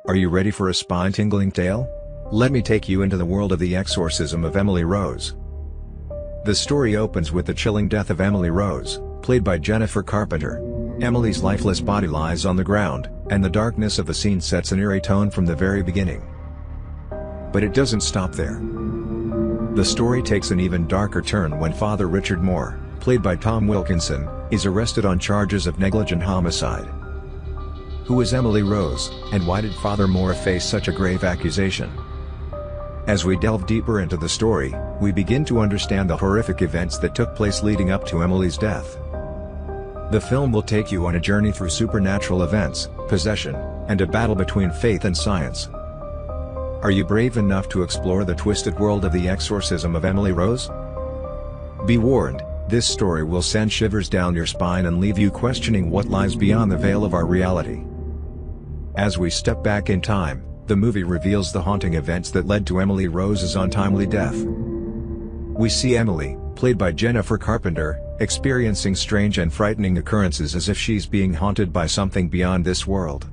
Are you ready for a spine-tingling tale? Let me take you into the world of the exorcism of Emily Rose. The story opens with the chilling death of Emily Rose, played by Jennifer Carpenter. Emily's lifeless body lies on the ground, and the darkness of the scene sets an eerie tone from the very beginning. But it doesn't stop there. The story takes an even darker turn when Father Richard Moore, played by Tom Wilkinson, is arrested on charges of negligent homicide. Who is Emily Rose, and why did Father Moore face such a grave accusation? As we delve deeper into the story, we begin to understand the horrific events that took place leading up to Emily's death. The film will take you on a journey through supernatural events, possession, and a battle between faith and science. Are you brave enough to explore the twisted world of the exorcism of Emily Rose? Be warned, this story will send shivers down your spine and leave you questioning what lies beyond the veil of our reality. As we step back in time, the movie reveals the haunting events that led to Emily Rose's untimely death. We see Emily, played by Jennifer Carpenter, experiencing strange and frightening occurrences as if she's being haunted by something beyond this world.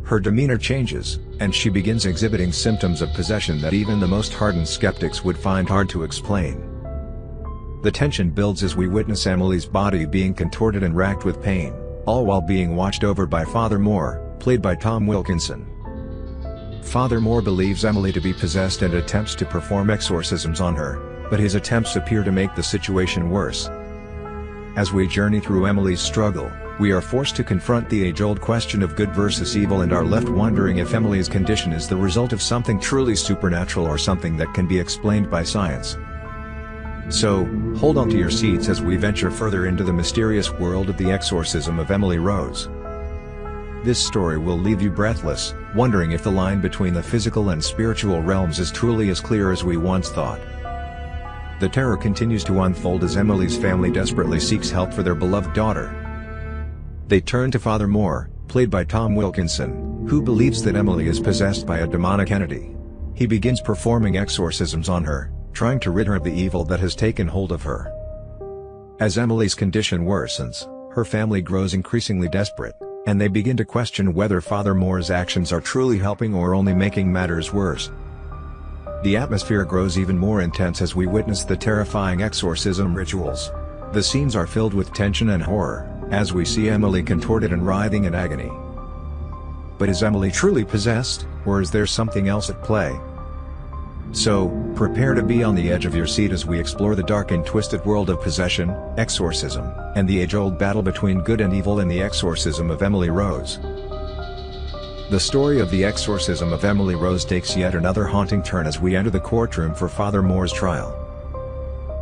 Her demeanor changes, and she begins exhibiting symptoms of possession that even the most hardened skeptics would find hard to explain. The tension builds as we witness Emily's body being contorted and racked with pain, all while being watched over by Father Moore, played by Tom Wilkinson. Father Moore believes Emily to be possessed and attempts to perform exorcisms on her, but his attempts appear to make the situation worse. As we journey through Emily's struggle, we are forced to confront the age-old question of good versus evil and are left wondering if Emily's condition is the result of something truly supernatural or something that can be explained by science. So, hold on to your seats as we venture further into the mysterious world of the exorcism of Emily Rose. This story will leave you breathless, wondering if the line between the physical and spiritual realms is truly as clear as we once thought. The terror continues to unfold as Emily's family desperately seeks help for their beloved daughter. They turn to Father Moore, played by Tom Wilkinson, who believes that Emily is possessed by a demonic entity. He begins performing exorcisms on her, trying to rid her of the evil that has taken hold of her. As Emily's condition worsens, her family grows increasingly desperate, and they begin to question whether Father Moore's actions are truly helping or only making matters worse. The atmosphere grows even more intense as we witness the terrifying exorcism rituals. The scenes are filled with tension and horror, as we see Emily contorted and writhing in agony. But is Emily truly possessed, or is there something else at play? So, prepare to be on the edge of your seat as we explore the dark and twisted world of possession, exorcism, and the age-old battle between good and evil in the exorcism of Emily Rose. The story of the exorcism of Emily Rose takes yet another haunting turn as we enter the courtroom for Father Moore's trial.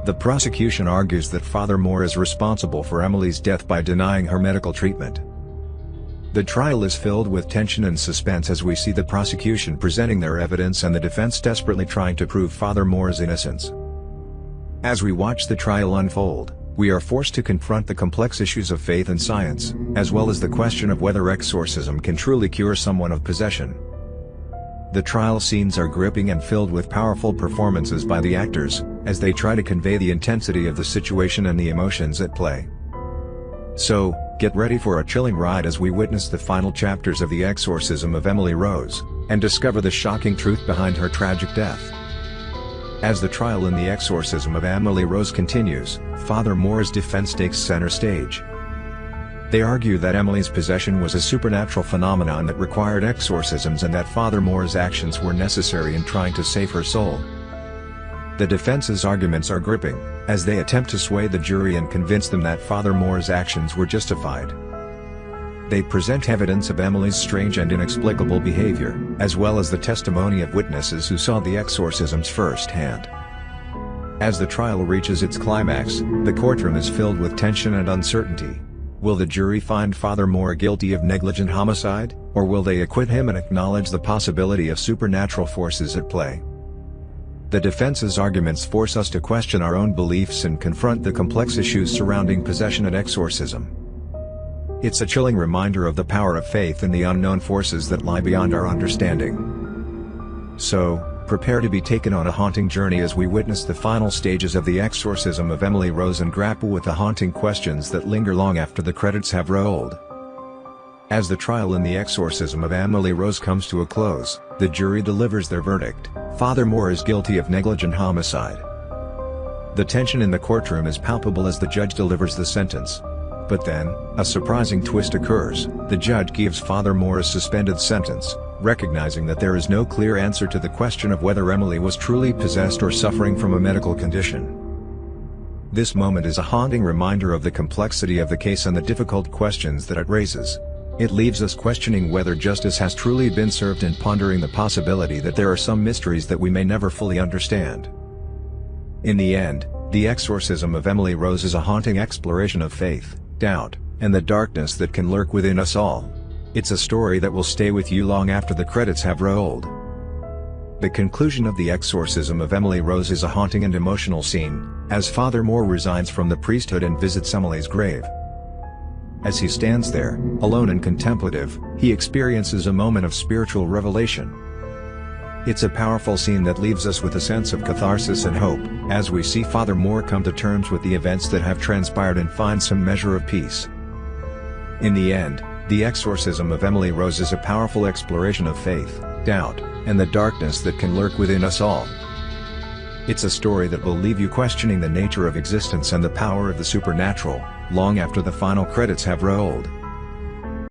The prosecution argues that Father Moore is responsible for Emily's death by denying her medical treatment. The trial is filled with tension and suspense as we see the prosecution presenting their evidence and the defense desperately trying to prove Father Moore's innocence. As we watch the trial unfold, we are forced to confront the complex issues of faith and science, as well as the question of whether exorcism can truly cure someone of possession. The trial scenes are gripping and filled with powerful performances by the actors, as they try to convey the intensity of the situation and the emotions at play. So, get ready for a chilling ride as we witness the final chapters of the exorcism of Emily Rose, and discover the shocking truth behind her tragic death. As the trial in the exorcism of Emily Rose continues, Father Moore's defense takes center stage. They argue that Emily's possession was a supernatural phenomenon that required exorcisms and that Father Moore's actions were necessary in trying to save her soul. The defense's arguments are gripping, as they attempt to sway the jury and convince them that Father Moore's actions were justified. They present evidence of Emily's strange and inexplicable behavior, as well as the testimony of witnesses who saw the exorcisms firsthand. As the trial reaches its climax, the courtroom is filled with tension and uncertainty. Will the jury find Father Moore guilty of negligent homicide, or will they acquit him and acknowledge the possibility of supernatural forces at play? The defense's arguments force us to question our own beliefs and confront the complex issues surrounding possession and exorcism. It's a chilling reminder of the power of faith and the unknown forces that lie beyond our understanding. So, prepare to be taken on a haunting journey as we witness the final stages of the exorcism of Emily Rose and grapple with the haunting questions that linger long after the credits have rolled. As the trial in The Exorcism of Emily Rose comes to a close, the jury delivers their verdict: Father Moore is guilty of negligent homicide. The tension in the courtroom is palpable as the judge delivers the sentence. But then, a surprising twist occurs. The judge gives Father Moore a suspended sentence, recognizing that there is no clear answer to the question of whether Emily was truly possessed or suffering from a medical condition. This moment is a haunting reminder of the complexity of the case and the difficult questions that it raises. It leaves us questioning whether justice has truly been served and pondering the possibility that there are some mysteries that we may never fully understand. In the end, The Exorcism of Emily Rose is a haunting exploration of faith, doubt, and the darkness that can lurk within us all. It's a story that will stay with you long after the credits have rolled. The conclusion of The Exorcism of Emily Rose is a haunting and emotional scene, as Father Moore resigns from the priesthood and visits Emily's grave. As he stands there, alone and contemplative, he experiences a moment of spiritual revelation. It's a powerful scene that leaves us with a sense of catharsis and hope, as we see Father Moore come to terms with the events that have transpired and find some measure of peace. In the end, The Exorcism of Emily Rose is a powerful exploration of faith, doubt, and the darkness that can lurk within us all. It's a story that will leave you questioning the nature of existence and the power of the supernatural, long after the final credits have rolled.